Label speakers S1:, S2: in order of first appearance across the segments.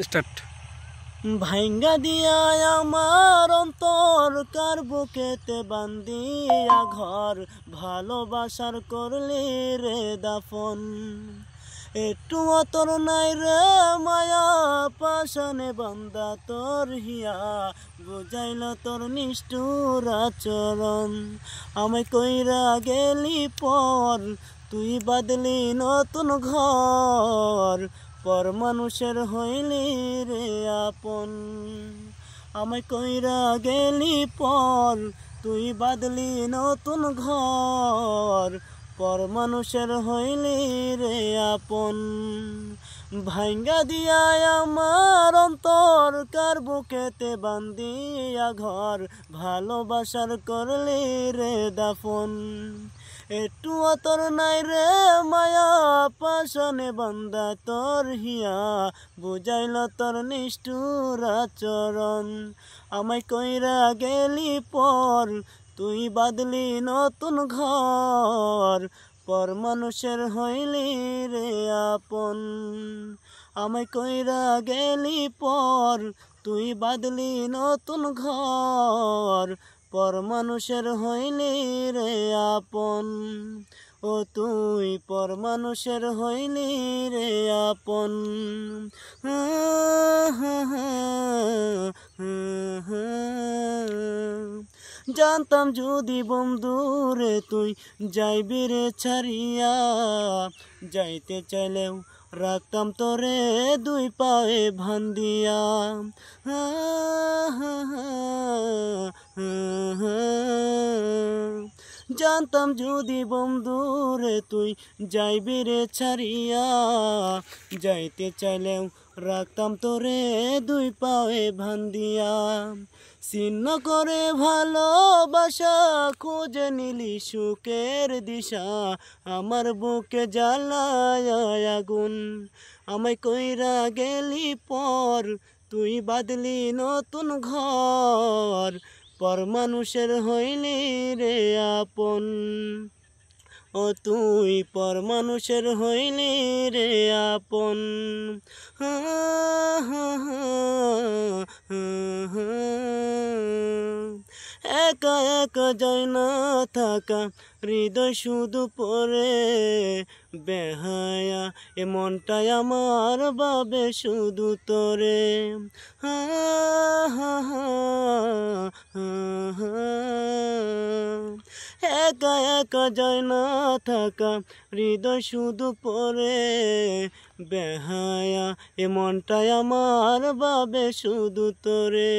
S1: Start.
S2: ভাঙ্গা দিয়া আমার অন্তর কার বুকেতে বান্দিয়া ঘর ভালোবাসার করলি রে দাফন। একটু তোর নাই রে মায়া পাশানে বান্দা তোর হিয়া বুঝাইল তোর নিষ্ঠুর আচরণ। আমায় কইরা গেলি পর তুই বাদলি নতুন ঘর পর মানুষের হইলি রে আপন। আমায় কইরা গেলি পর তুই বাদলি নতুন ঘর পর মানুষের হইলি রে আপন। ভাঙ্গা দিয়া আমার অন্তর কার বুকেতে বান্দিয়া ঘর ভালোবাসার করলি রে দাফন। একটু তোর নাই রে মায়া পাশানে বান্দা তোর হিয়া বুঝাইল তোর নিষ্ঠুর আচরণ। আমায় কইরা গেলি পর তুই বাদলি নতুন ঘর পর মানুষের হইলি রে আপন। আমায় কইরা গেলি পর তুই বাদলি নতুন ঘর পর মানুষের হইলি রে আপন। ও তুই পর মানুষের হইলি রে আপন। জানতাম যদি বন্ধুরে তুই যাইবি রে ছাড়িয়া, যাইতে চাইলেও রাখতাম তোরে দুই পায়ে ভান্দিয়া। জানতাম যদি বন্ধুরে তুই যাইবি রে ছাড়িয়া, যাইতে চাইলেও রাখতাম তোরে দুই পায়ে ভান্দিয়া। ছিন্ন করে ভালোবাসা খুঁজে নিলি সুখের দিশা, আমার বুকে জ্বালায় আগুন। আমায় কইরা গেলি পর তুই বাদলি নতুন ঘর পর মানুষের হইলি রে আপন। ও তুই পর মানুষের হইলি রে আপন। একা একা যায় না থাকা হৃদয় শুধু পরে বেহায়া, এ মনটাই আমার বাবে শুধু তোরে। একা একা যায় না থাকা হৃদয় শুধু পরে বেহায়া, এ মনটাই আমার বাবে শুধু তোরে।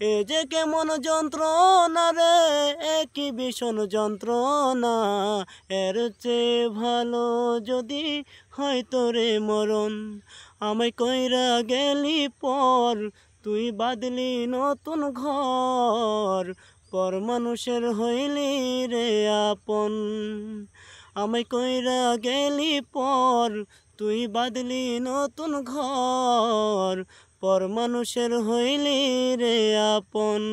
S2: এ যে কেমন যন্ত্রণা রে, একই ভীষণ যন্ত্রণা, এর চেয়ে ভালো যদি হয় তোরে মরণ। আমায় কইরা গেলি পর তুই বাদলি নতুন ঘর পর মানুষের হইলি রে আপন। আমায় কইরা গেলি পর তুই বাদলি নতুন ঘর পর মানুষের হইলি রে আপন।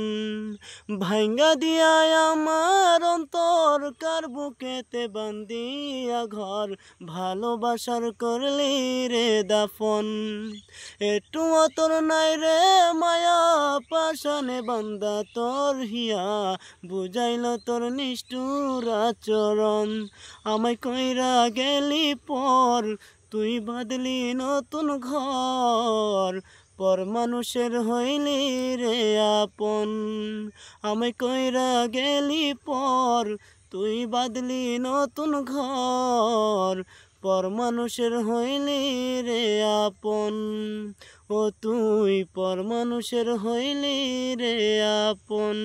S2: ভাঙ্গা দিয়া আমার অন্তর কার বুকেতে বান্দিয়া ঘর ভালোবাসার করলি রে দাফন। একটু তোর নাই রে মায়া পাশানে বান্দা তোর হিয়া বুঝাইল তোর নিষ্ঠুর আচরণ। আমায় কইরা গেলি পর তুই বাদলি নতুন ঘর পর মানুষের হইলি রে আপন। আমায় কইরা গেলি পর তুই বাদলি নতুন ঘর পর মানুষের হইলি রে আপন। ও তুই পর মানুষের হইলি রে আপন।